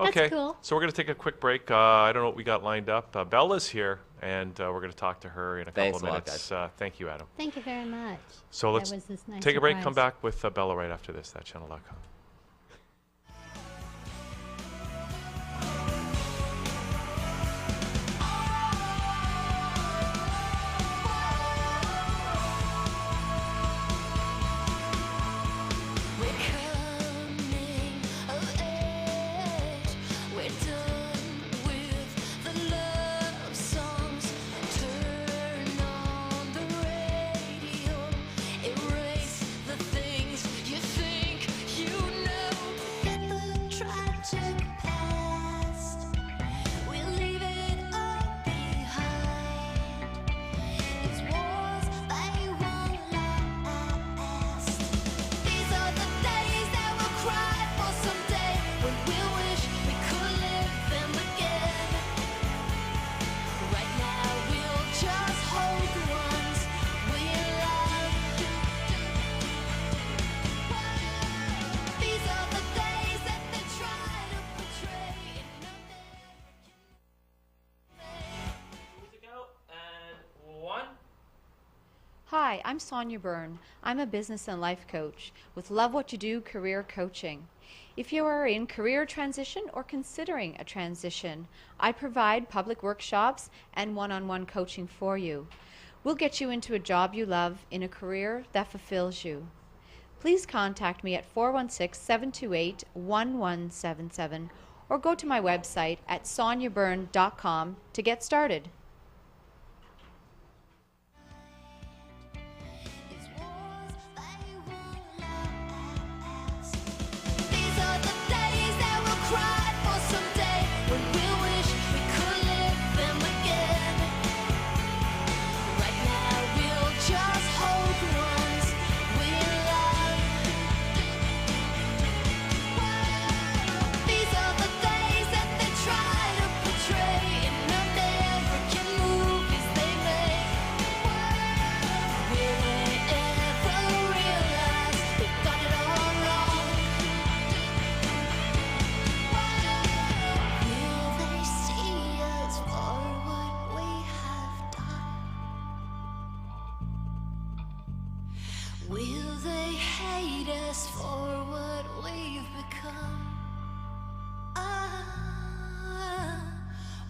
Okay, That's cool. so we're going to take a quick break. I don't know what we got lined up. Bella's here, and we're going to talk to her in a couple Thanks of a lot, minutes. guys. Thank you, Adam. Thank you very much. So let's That was this nice take a break, come surprise. back with Bella right after this, thatchannel.com. Hi, I'm Sonia Byrne. I'm a business and life coach with Love What You Do Career Coaching. If you are in career transition or considering a transition, I provide public workshops and one-on-one coaching for you. We'll get you into a job you love in a career that fulfills you. Please contact me at 416-728-1177 or go to my website at soniabyrne.com to get started. Will they hate us for what we've become?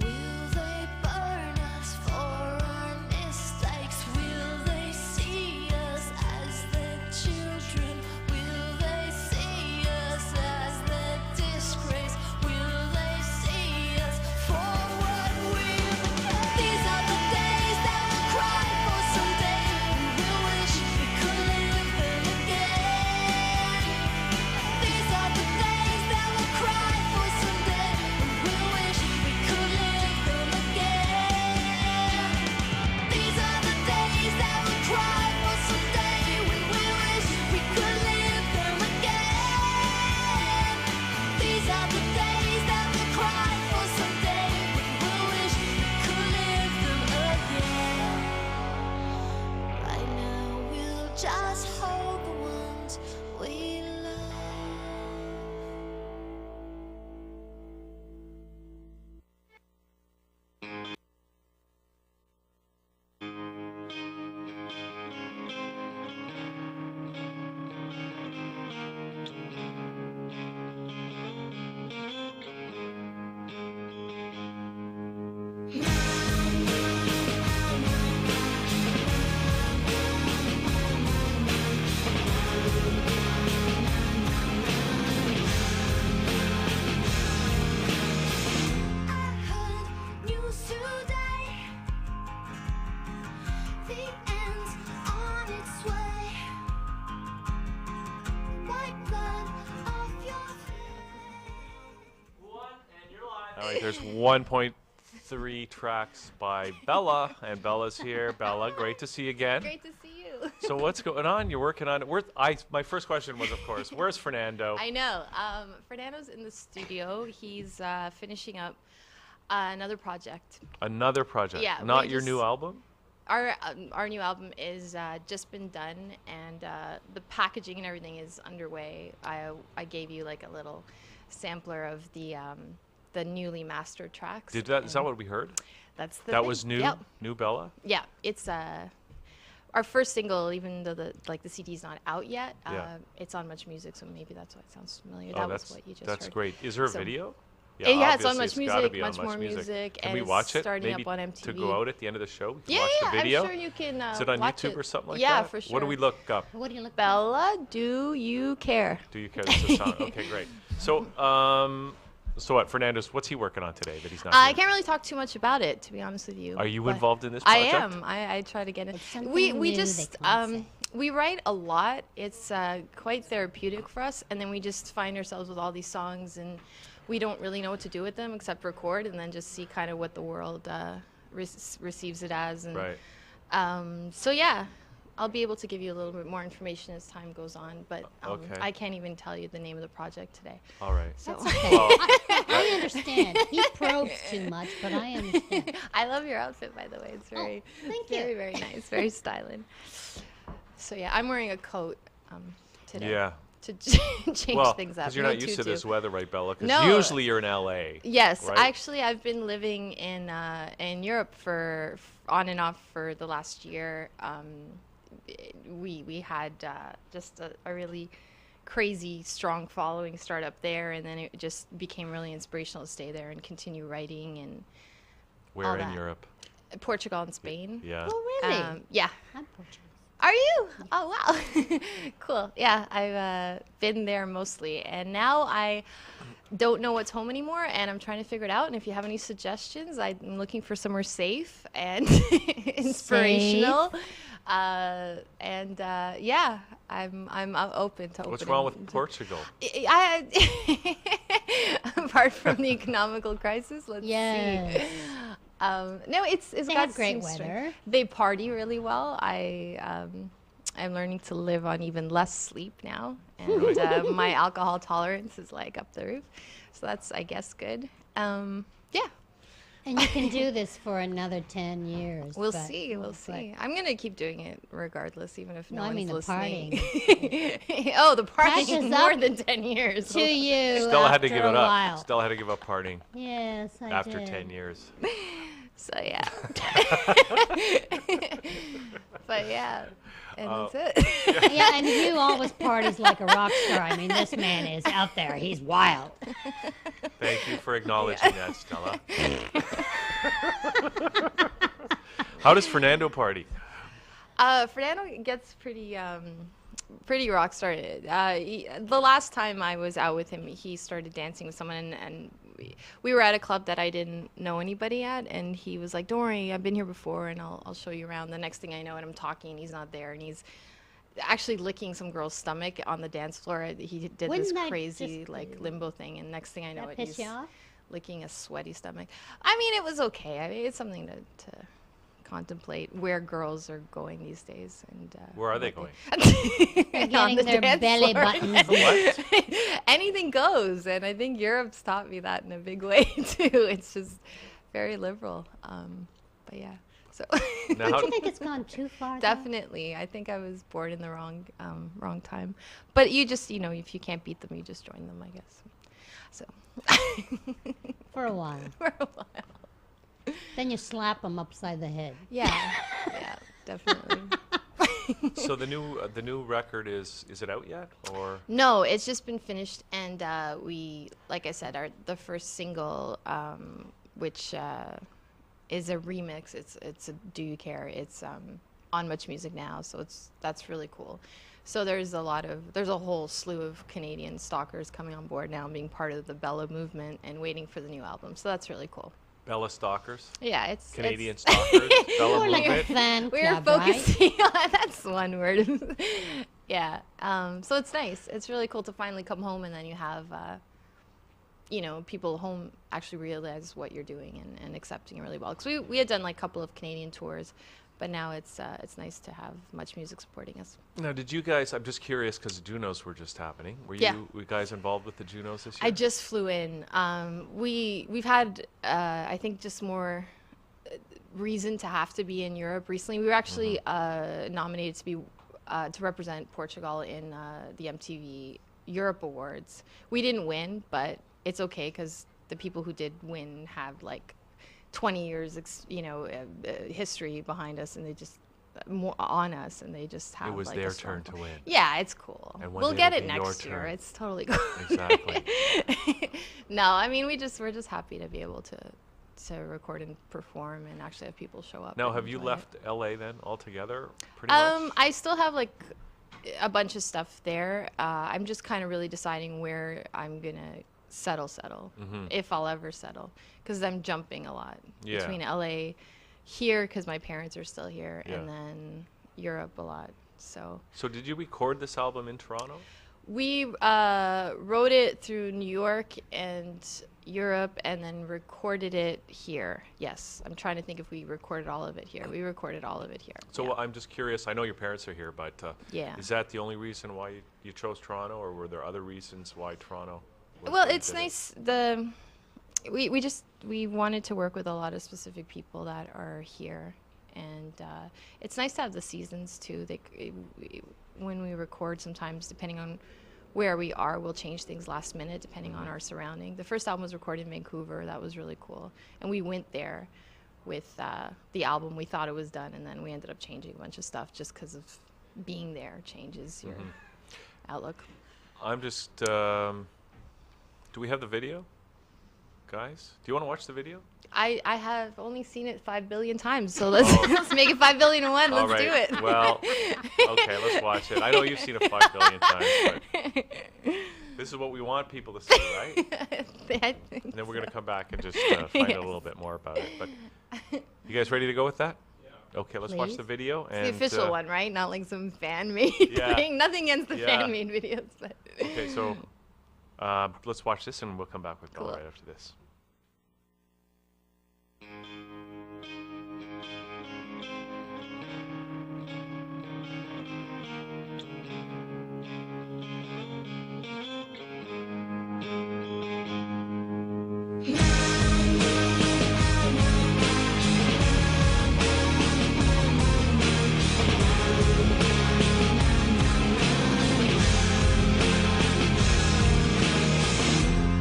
Will they burn us for our mistakes? Will they see us as their children? Will they see us as their disgrace? Will they see us for what we've become? These are the days that we'll cry for someday. We will wish we could live them again. These are the days that we'll cry for someday. We will wish we could live them again. These are the days that we'll cry for someday. We will wish we could live them again. These are the days that we'll cry for someday. We will wish we could live them again. Right now we'll just hold the ones we love. I heard news today. The end's on its way. White blood off your face. All right, there's 1.3 tracks by Bella, and Bella's here. Bella, great to see you again. Great to see you. So what's going on? You're working on it. My first question was, of course, where's Fernando? I know. Fernando's in the studio. He's finishing up another project. Another project. Yeah, Not we your just- new album? Our new album is just been done, and the packaging and everything is underway. I gave you like a little sampler of the newly mastered tracks. Is that what we heard? That's the That thing. was new? Yep. New Bella? Yeah, it's our first single, even though the CD's not out yet. Yeah. It's on Much Music, so maybe that's why it sounds familiar. Oh, That that's was what you just that's heard. great. Is there a So- video? Yeah, it's on obviously, Much gotta Music, be on Much More Music, Can and we it's watch it? starting Maybe up on to MTV. go out at the end of the show? We can Yeah, watch the video. I'm sure you can. Is it on watch YouTube it. or something like yeah, that? for sure. What do we look up? What do you look Bella, do you care? Do you care? This is a song. Okay, great. So, so what? Fernando's, what's he working on today that he's not I here? can't really talk too much about it, to be honest with you. Are you but involved in this I project? am. I try to get it. It's something We new they just can't say. we write a lot. It's quite therapeutic for us, and then we just find ourselves with all these songs, and we don't really know what to do with them except record, and then just see kind of what the world receives it as. And, Right. So yeah, I'll be able to give you a little bit more information as time goes on, but Okay. I can't even tell you the name of the project today. All right. So That's okay. Well, I understand. He probes too much, but I understand. I love your outfit, by the way. It's very, thank you. very, very nice, very styling. So yeah, I'm wearing a coat today yeah. to change Well, things up. because you're No not used to tutu. this weather, right, Bella? Because No. usually you're in LA. Yes, right? actually, I've been living in Europe for on and off for the last year. We had just a really crazy strong following start up there, and then it just became really inspirational to stay there and continue writing and Where all in that. Europe? Portugal and Spain. Yeah. Oh, really? Yeah. I'm Portuguese. Are you? Oh, wow. Cool. Yeah, I've been there mostly. And now I don't know what's home anymore, and I'm trying to figure it out. And if you have any suggestions, I'm looking for somewhere safe and inspirational. Yeah, I'm open to What's opening wrong with to- Portugal? Apart from the economical crisis, let's Yes. see. No, it's They got have great some strength. weather. They party really well. I'm learning to live on even less sleep now, and my alcohol tolerance is like up the roof. So that's, I guess, good. Yeah, And you can do this for another 10 years. we'll but- see. We'll but- see. I'm gonna keep doing it regardless, even if no, No, I one's mean the listening. Oh, the partying Catches more up than 10 years. To you Stella had to after give it a up. while. Stella had to give up partying Yes, I after did. 10 years. So yeah. But yeah, and that's it. Yeah, and you always parties like a rock star. I mean, this man is out there. He's wild. Thank you for acknowledging that, Stella. How does Fernando party? Fernando gets pretty rock star. The last time I was out with him, he started dancing with someone, and we were at a club that I didn't know anybody at, and he was like, "Don't worry, I've been here before, and I'll show you around." The next thing I know, and I'm talking, and he's not there, and he's actually licking some girl's stomach on the dance floor. He did Wouldn't this that crazy just- like limbo thing, and next thing I know, That it piss he's you off? licking a sweaty stomach. I mean, it was okay. I mean, it's something to contemplate where girls are going these days, and Where are they what They're on the getting their dance belly floor. buttons. What? Anything goes, and I think Europe's taught me that in a big way too. It's just very liberal, but yeah. So Now, Don't you think it's gone too far? though? definitely, I think I was born in the wrong time. But you just, if you can't beat them, you just join them, I guess. So For a while. for a while. Then you slap them upside the head. Yeah, definitely. so the new record is it out yet or? No, it's just been finished, and we, like I said, the first single, which is a remix. It's a Do You Care? It's on Much Music now, so that's really cool. So there's a whole slew of Canadian stalkers coming on board now, and being part of the Bella movement and waiting for the new album. So that's really cool. Bella Stalkers? Yeah, it's Canadian Stalkers? Bella More like a movement? fan We're club, right? focusing on that's one word. Yeah. So it's nice. It's really cool to finally come home, and then you have people home actually realize what you're doing and accepting it really well. Because we had done like a couple of Canadian tours, but now it's nice to have Much Music supporting us. Now, did you guys? I'm just curious because the Junos were just happening. Were Yeah. you guys involved with the Junos this year? I just flew in. We've had I think just more reason to have to be in Europe recently. We were actually nominated to be to represent Portugal in the MTV Europe Awards. We didn't win, but it's okay because the people who did win have like 20 years, history behind us, and they just more on us, and they just have. It was like their a turn strong- to win. Yeah, it's cool. And one We'll day get it'll it be your next year. turn. It's totally cool. Exactly. No, I mean we're just happy to be able to record and perform and actually have people show up. Now, and have you enjoy left LA then altogether? Pretty it. much. I still have like a bunch of stuff there. I'm just kind of really deciding where I'm gonna settle, if I'll ever settle, because I'm jumping a lot Yeah. between LA, here because my parents are still here, Yeah. and then Europe a lot. So So did you record this album in Toronto? we wrote it through New York and Europe, and then recorded it here. Yes, I'm trying to think if we recorded all of it here. We recorded all of it here. So yeah. I'm just curious. I know your parents are here, but Yeah. is that the only reason why you chose Toronto, or were there other reasons why Toronto? was Well, where you it's did it? nice. We wanted to work with a lot of specific people that are here, and it's nice to have the seasons too. When we record, sometimes depending on where we are, we'll change things last minute depending on our surrounding. The first album was recorded in Vancouver. That was really cool, and we went there with the album. We thought it was done, and then we ended up changing a bunch of stuff just because of being there changes your outlook. I'm just. Do we have the video, guys? Do you want to watch the video? I have only seen it 5 billion times, so let's make it 5 billion and one. All Let's right. do it. Well, okay, let's watch it. I know you've seen it 5 billion times, but this is what we want people to see, right? I think And then we're so. going to come back and just find out a little bit more about it. But you guys ready to go with that? Yeah. Okay, let's watch Please. the video. It's And the official one, right? Not like some fan-made Yeah. thing. Nothing against the Yeah. fan-made videos, but Okay, so let's watch this, and we'll come back with Bella Cool. right after this.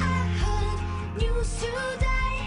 I heard news today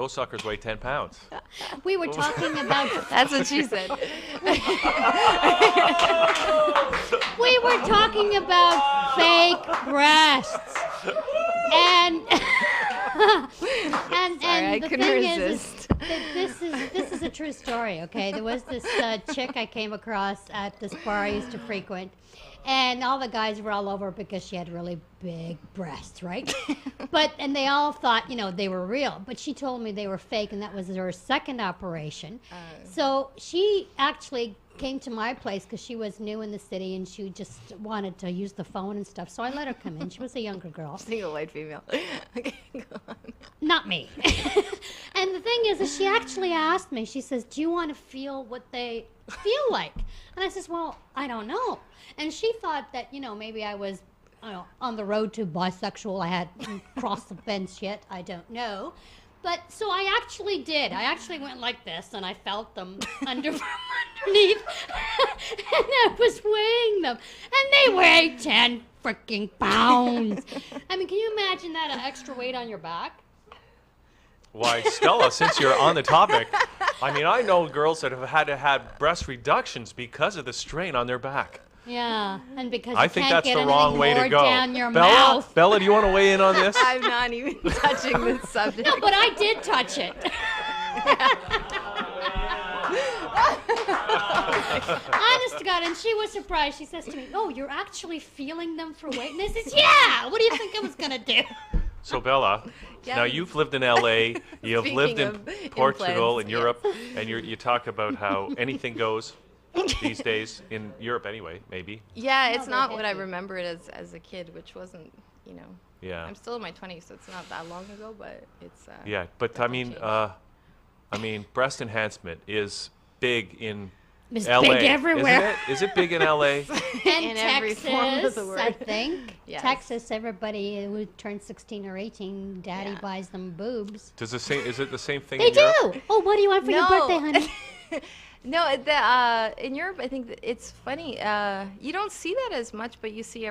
those suckers weigh 10 pounds. We were talking about That's what she said. we were talking about fake breasts, and Sorry, I the couldn't thing resist. is this is a true story. Okay, there was this chick I came across at this bar I used to frequent, and all the guys were all over her because she had really big breasts, right? And they all thought, they were real. But she told me they were fake, and that was her second operation. So she actually came to my place because she was new in the city, and she just wanted to use the phone and stuff. So I let her come in. She was a younger girl. Single white female. Okay, go on. Not me. And the thing is she actually asked me, she says, do you want to feel what they feel like? And I says, well, I don't know. And she thought that, maybe I was on the road to bisexual. I hadn't crossed the fence yet. I don't know. But so I actually did. I actually went like this, and I felt them underneath. And I was weighing them. And they weighed 10 freaking pounds. I mean, can you imagine that extra weight on your back? Why, Stella, since you're on the topic, I mean, I know girls that have had to have breast reductions because of the strain on their back. Yeah, and because I you think can't that's get the anything wrong way to more go. down your Bella, mouth. Bella, do you want to weigh in on this? I'm not even touching this subject. No, but I did touch it. Honest to God, and she was surprised. She says to me, "Oh, you're actually feeling them for weight?" And I says, "Yeah. What do you think I was gonna do?" So, Bella, Yeah. now you've lived in L.A., you've Speaking lived in of Portugal, implants, in yeah. Europe, and you talk about how anything goes these days, in Europe anyway, maybe. Yeah, No, it's they not had what I to. remembered as a kid, which wasn't, Yeah. I'm still in my 20s, so it's not that long ago, but it's. Yeah, but definitely changed. breast enhancement is big in It's LA. big everywhere. Isn't it? Is it big in LA? And In every Texas, form of the I word. think. Yes. Texas, everybody who turns 16 or 18, daddy Yeah. buys them boobs. Is it the same thing They in Europe? do. Oh, what do you want for your No. birthday, honey? No, in Europe, I think that it's funny. You don't see that as much, but you see,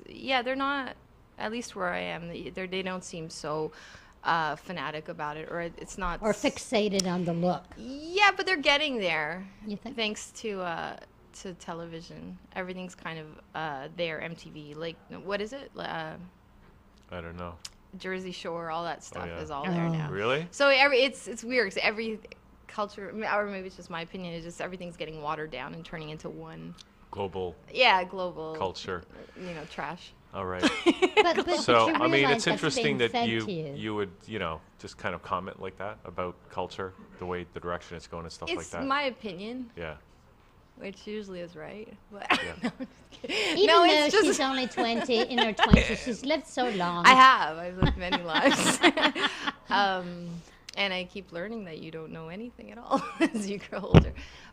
yeah, they're not. At least where I am, they don't seem so fanatic about it, or it's not. Or fixated on the look. Yeah, but they're getting there. You think? Thanks to television, everything's kind of there. MTV, like what is it? I don't know. Jersey Shore, all that stuff yeah. is all there Oh. now. Really? So it's weird 'cause every culture, or maybe it's just my opinion, is just everything's getting watered down and turning into one. Global Global culture. Trash. All right. But So, you I mean, realize it's that's interesting being that fed you to you. would, just kind of comment like that about culture, the direction it's going and stuff like It's that. my opinion, Yeah. which usually is right. But Yeah. Even no, though it's just she's only 20, in her 20s, she's lived so long. I've lived many lives. And I keep learning that you don't know anything at all as you grow older.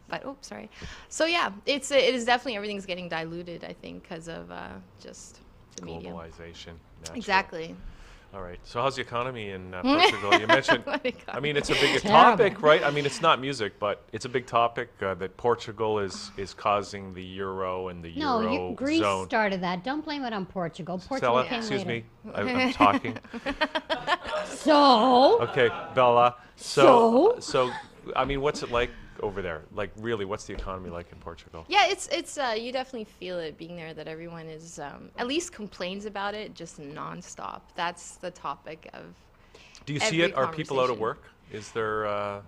But sorry. So yeah, it is definitely, everything's getting diluted, I think, because of just the media. Globalization. Naturally. Exactly. All right. So how's the economy in Portugal? You mentioned, What I mean, it's a big Terrible. topic, right? I mean, it's not music, but it's a big topic that Portugal is causing the euro and the No, euro Greece zone. started that. Don't blame it on Portugal. Portugal Stella, came excuse later. me. I'm talking. So, Okay, Bella. So, I mean, what's it like over there? Like, really, what's the economy like in Portugal? Yeah, it's you definitely feel it being there, that everyone is at least complains about it just nonstop. That's the topic of. Do you see every it? Are people out of conversation. work? Is there?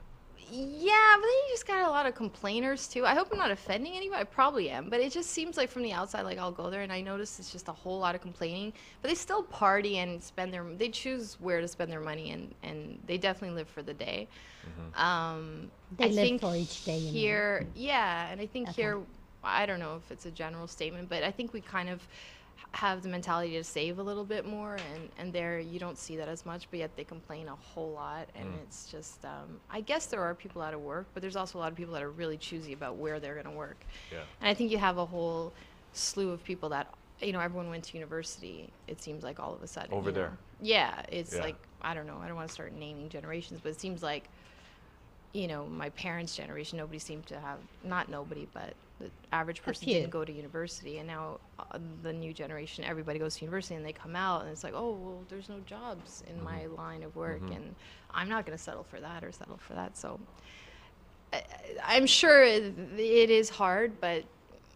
Yeah, but then you just got a lot of complainers too. I hope I'm not offending anybody. I probably am, but it just seems like from the outside, like I'll go there and I notice it's just a whole lot of complaining. But they still party and they choose where to spend their money, and they definitely live for the day. They I live think for each day, you mean. here, yeah, and I think Okay. here, I don't know if it's a general statement, but I think we kind of have the mentality to save a little bit more, and there you don't see that as much, but yet they complain a whole lot, and it's just, I guess there are people out of work, but there's also a lot of people that are really choosy about where they're going to work. Yeah. And I think you have a whole slew of people that, everyone went to university, it seems like all of a sudden. Over there. Yeah, it's Yeah. like, I don't know, I don't want to start naming generations, but it seems like, my parents' generation, nobody seemed to have, not nobody, but the average person few. didn't go to university, and now the new generation, everybody goes to university, and they come out, and it's like, oh, well, there's no jobs in my line of work, and I'm not going to settle for that. So I'm sure it is hard, but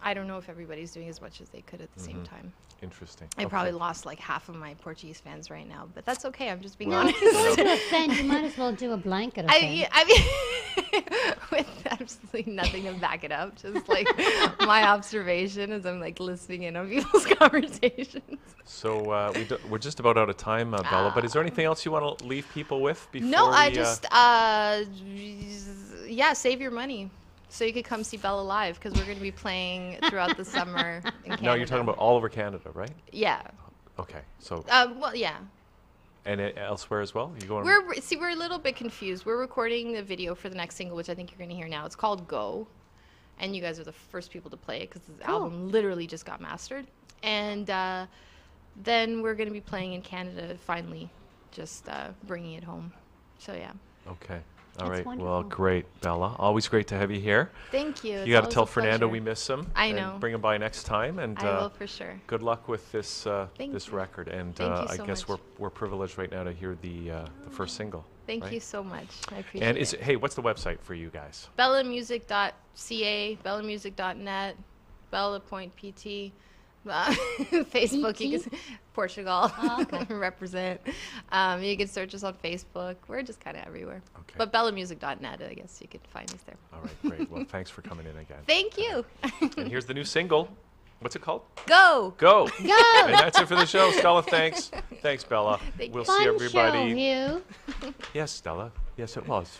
I don't know if everybody's doing as much as they could at the same time. Interesting. I probably lost like half of my Portuguese fans right now, but that's okay. I'm just being Well, honest. if you're going to offend, you might as well do a blanket offense. I mean, with absolutely nothing to back it up, just like my observation as I'm like listening in on people's conversations. So we're just about out of time, Bella. But is there anything else you want to leave people with before? No, I we, just save your money so you could come see Bella live, because we're going to be playing throughout the summer in Canada. No, you're talking about all over Canada, right? Yeah. Okay. So Well, yeah. and elsewhere as well. You going? We're a little bit confused. We're recording the video for the next single, which I think you're going to hear now. It's called Go, and you guys are the first people to play it because the album literally just got mastered. And then we're going to be playing in Canada finally, just bringing it home. So yeah. Okay. All That's right. wonderful. Well, great, Bella. Always great to have you here. Thank you. You got to tell Fernando we miss him. I and know. Bring him by next time, and I will for sure. good luck with this Thank this you. record. And Thank you I so guess much. we're privileged right now to hear the first single. Thank right? you so much. I appreciate And it. hey, what's the website for you guys? bellamusic.ca, bellamusic.net, Bella.pt. Facebook, you can Portugal represent. You can search us on Facebook. We're just kind of everywhere. Okay. But bellamusic.net, I guess you could find us there. All right, great. Well, thanks for coming in again. Thank you. And here's the new single. What's it called? Go. Go. Go! And that's it for the show. Stella, thanks. Thanks, Bella. Thank We'll Fun see everybody. show, Hugh. Yes, Stella. Yes, it was.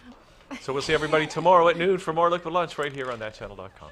So we'll see everybody tomorrow at noon for more Liquid Lunch right here on thatchannel.com.